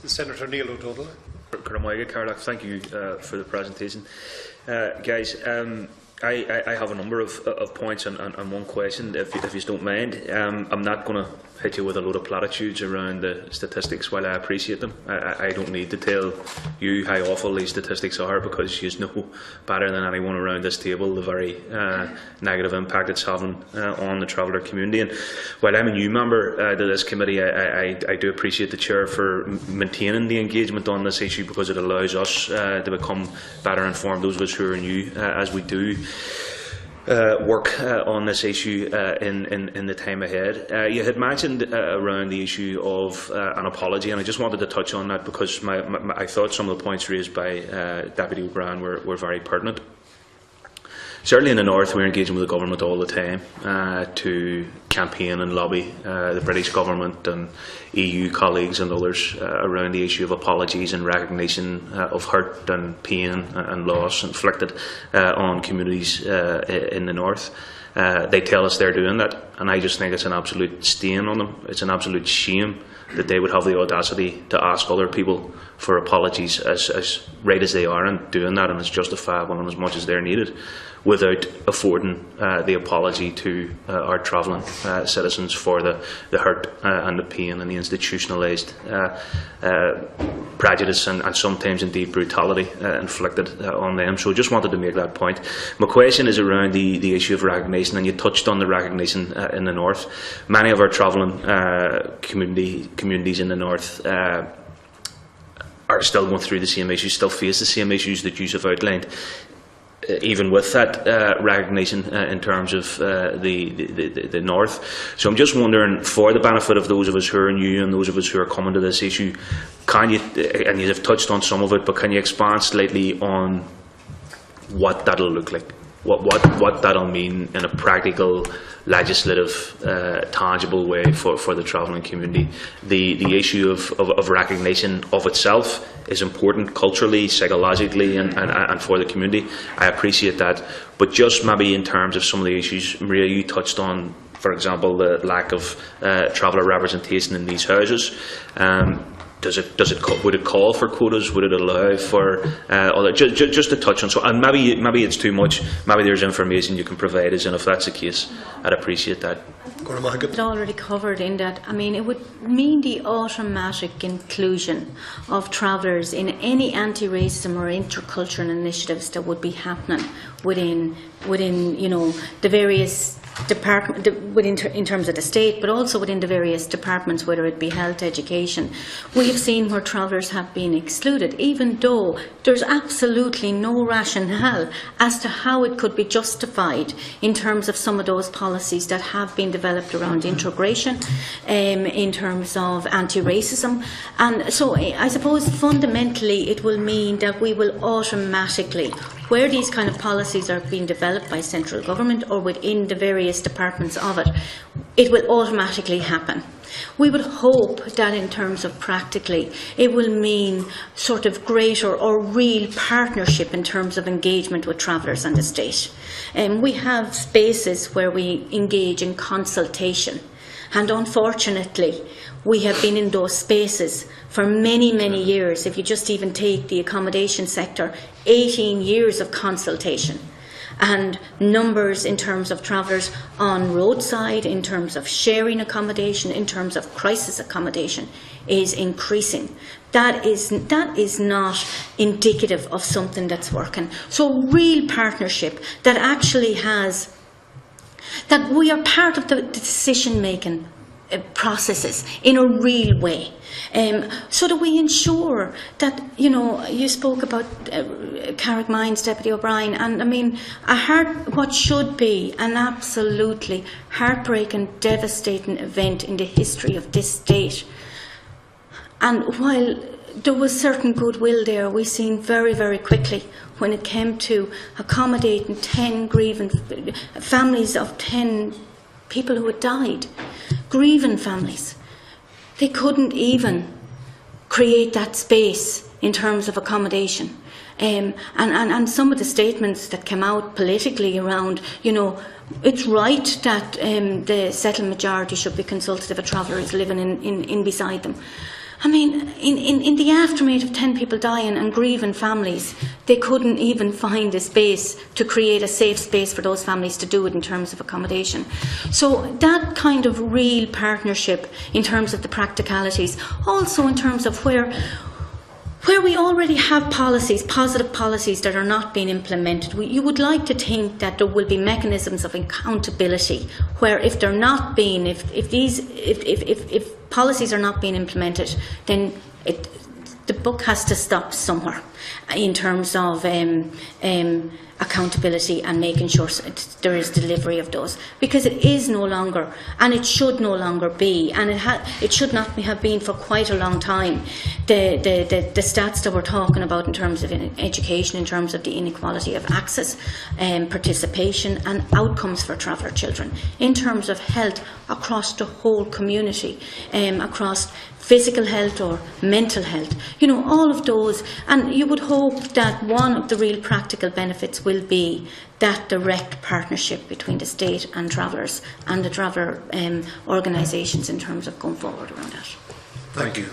Senator Neil O'Donnell. Thank you for the presentation. Guys, I have a number of points and one question, if you don't mind. I'm not going to hit you with a load of platitudes around the statistics. While I appreciate them, I don't need to tell you how awful these statistics are, because you know better than anyone around this table the very negative impact it's having on the traveller community. And while I'm a new member to this committee, I do appreciate the Chair for maintaining the engagement on this issue, because it allows us to become better informed, those of us who are new, as we do work on this issue in the time ahead. You had mentioned around the issue of an apology, and I just wanted to touch on that, because I thought some of the points raised by Deputy O'Brien were very pertinent. Certainly in the North, we're engaging with the government all the time to campaign and lobby the British government and EU colleagues and others around the issue of apologies and recognition of hurt and pain and loss inflicted on communities in the North. They tell us they're doing that, and I just think it's an absolute stain on them. It's an absolute shame that they would have the audacity to ask other people for apologies, as right as they are, and doing that, and it's justifiable and as much as they're needed, without affording the apology to our travelling citizens for the hurt and the pain and the institutionalised prejudice and sometimes indeed brutality inflicted on them. So I just wanted to make that point. My question is around the issue of recognition, and you touched on the recognition in the North. Many of our travelling communities in the North are still going through the same issues, still face the same issues that you have outlined. Even with that recognition in terms of the North. So I'm just wondering, for the benefit of those of us who are new and those of us who are coming to this issue, can you, and you have touched on some of it, but can you expand slightly on what that'll look like? What that'll mean in a practical, legislative, tangible way for the travelling community? The issue of recognition of itself is important culturally, psychologically, and for the community. I appreciate that, but just maybe in terms of some of the issues, Maria, you touched on, for example, the lack of traveller representation in these houses. Would it call for quotas? Would it allow for other? Just to touch on, so, and maybe it's too much. Maybe there's information you can provide us, and if that's the case, I'd appreciate that. It's already covered in that. I mean, it would mean the automatic inclusion of travellers in any anti-racism or intercultural initiatives that would be happening within the various department, in terms of the state, but also within the various departments, whether it be health, education. We have seen where travellers have been excluded, even though there's absolutely no rationale as to how it could be justified in terms of some of those policies that have been developed around integration, in terms of anti-racism. And so I suppose fundamentally it will mean that we will automatically, where these kind of policies are being developed by central government or within the various departments of it, it will automatically happen. We would hope that in terms of practically, it will mean sort of greater or real partnership in terms of engagement with travellers and the state. We have spaces where we engage in consultation, and unfortunately we have been in those spaces for many, many years. If you just even take the accommodation sector, 18 years of consultation. And numbers in terms of travellers on roadside, in terms of sharing accommodation, in terms of crisis accommodation, is increasing. That is not indicative of something that's working. So real partnership that actually has, that we are part of the decision-making processes in a real way, so that we ensure that, you spoke about Carrickmines, Deputy O'Brien, and I mean, what should be an absolutely heartbreaking, devastating event in the history of this state. And while there was certain goodwill there, we seen very, very quickly when it came to accommodating 10 grieving families of 10 people who had died, grieving families. They couldn't even create that space in terms of accommodation. And some of the statements that came out politically around, it's right that the settled majority should be consulted if a traveller is living in beside them. I mean, in the aftermath of 10 people dying and grieving families, they couldn't even find a space to create a safe space for those families to do it in terms of accommodation. So that kind of real partnership in terms of the practicalities, also in terms of where we already have policies, positive policies that are not being implemented, you would like to think that there will be mechanisms of accountability where if they're not being, if policies are not being implemented, then the buck has to stop somewhere in terms of accountability and making sure there is delivery of those, because it is no longer, and it should no longer be, and it should not have been for quite a long time, the stats that we're talking about in terms of education, in terms of the inequality of access, participation and outcomes for traveller children, in terms of health across the whole community, across physical health or mental health, all of those. And you would hope that one of the real practical benefits will be that direct partnership between the state and travellers and the traveller organisations in terms of going forward around that. Thank you.